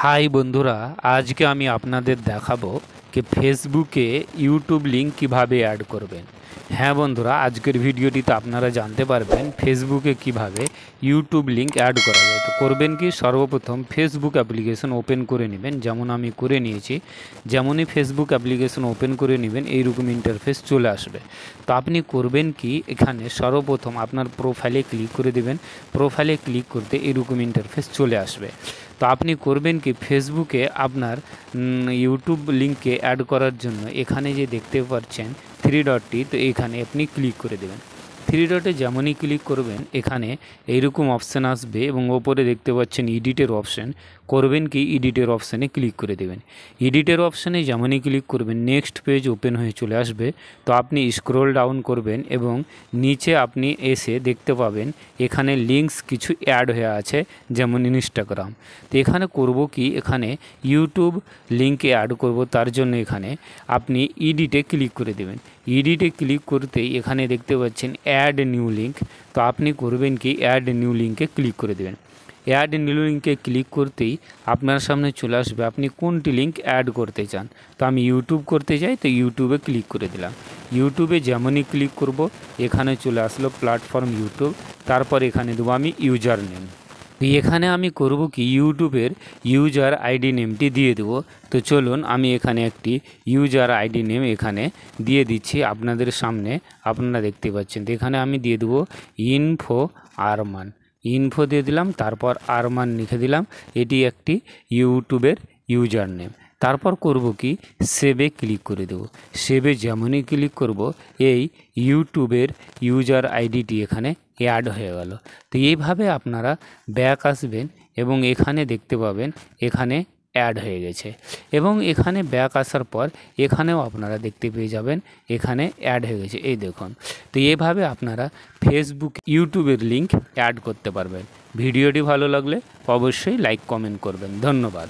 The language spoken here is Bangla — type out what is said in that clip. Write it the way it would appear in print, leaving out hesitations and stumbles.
হাই বন্ধুরা, আজকে আমি আপনাদের দেখাবো যে ফেসবুকে ইউটিউব লিঙ্ক কিভাবে অ্যাড করবেন। হ্যাঁ বন্ধুরা, আজকের ভিডিওটিতে আপনারা জানতে পারবেন ফেসবুকে কিভাবে ইউটিউব লিঙ্ক অ্যাড করা যায়। তো করবেন কি, সর্বপ্রথম ফেসবুক অ্যাপ্লিকেশন ওপেন করে নেবেন, যেমন আমি করে নিয়েছি। যেমনই ফেসবুক অ্যাপ্লিকেশন ওপেন করে নেবেন এইরকম ইন্টারফেস চলে আসবে। তো আপনি করবেন কি, এখানে সর্বপ্রথম আপনার প্রোফাইলে ক্লিক করে দেবেন। প্রোফাইলে ক্লিক করতে এরকম ইন্টারফেস চলে আসবে। তো আপনি করবেন কি, ফেসবুকে আপনার ইউটিউব লিঙ্কে অ্যাড করার জন্য এখানে যে দেখতে পাচ্ছেন থ্রি ডটটি, তো এখানে আপনি ক্লিক করে দেবেন। থ্রি ডটে যেমনই ক্লিক করবেন এখানে এইরকম অপশান আসবে এবং ওপরে দেখতে পাচ্ছেন এডিটের অপশান। করবেন কি, এডিটের অপশানে ক্লিক করে দেবেন। এডিটের অপশানে যেমনই ক্লিক করবেন নেক্সট পেজ ওপেন হয়ে চলে আসবে। তো আপনি স্ক্রল ডাউন করবেন এবং নিচে আপনি এসে দেখতে পাবেন এখানে লিঙ্কস কিছু অ্যাড হয়ে আছে, যেমন ইনস্টাগ্রাম। তো এখানে করব কি, এখানে ইউটিউব লিঙ্কে অ্যাড করব, তার জন্য এখানে আপনি এডিটে ক্লিক করে দেবেন। এডিটে ক্লিক করতেই এখানে দেখতে পাচ্ছেন অ্যাড নিউ লিঙ্ক। তো আপনি করবেন কি, অ্যাড নিউ লিঙ্কে ক্লিক করে দেবেন। অ্যাড নিউ লিঙ্কে ক্লিক করতেই আপনার সামনে চলে আসবে আপনি কোনটি লিঙ্ক অ্যাড করতে চান। তো আমি ইউটিউব করতে চাই, তো ইউটিউবে ক্লিক করে দিলাম। ইউটিউবে যেমনই ক্লিক করব এখানে চলে আসলো প্ল্যাটফর্ম ইউটিউব। তারপর এখানে দেবো আমি ইউজার নেম। এখানে আমি করব কি, ইউটিউবের ইউজার আইডি নেমটি দিয়ে দেবো। তো চলুন আমি এখানে একটি ইউজার আইডি নেম এখানে দিয়ে দিচ্ছি আপনাদের সামনে, আপনারা দেখতে পাচ্ছেন। তো এখানে আমি দিয়ে দেবো ইনফো আরমান। ইনফো দিয়ে দিলাম, তারপর আরমান লিখে দিলাম। এটি একটি ইউটিউবের ইউজার নেম। তারপর করব কি, সেভে ক্লিক করে দেব। সেভে যেমনই ক্লিক করব এই ইউটিউবের ইউজার আইডিটি এখানে অ্যাড হয়ে গেল। তো এইভাবে আপনারা ব্যাক আসবেন এবং এখানে দেখতে পাবেন এখানে অ্যাড হয়ে গেছে। এবং এখানে ব্যাক আসার পর এখানেও আপনারা দেখতে পেয়ে যাবেন এখানে অ্যাড হয়ে গেছে, এই দেখুন। তো এইভাবে আপনারা ফেসবুক ইউটিউবের লিঙ্ক অ্যাড করতে পারবেন। ভিডিওটি ভালো লাগলে অবশ্যই লাইক কমেন্ট করবেন। ধন্যবাদ।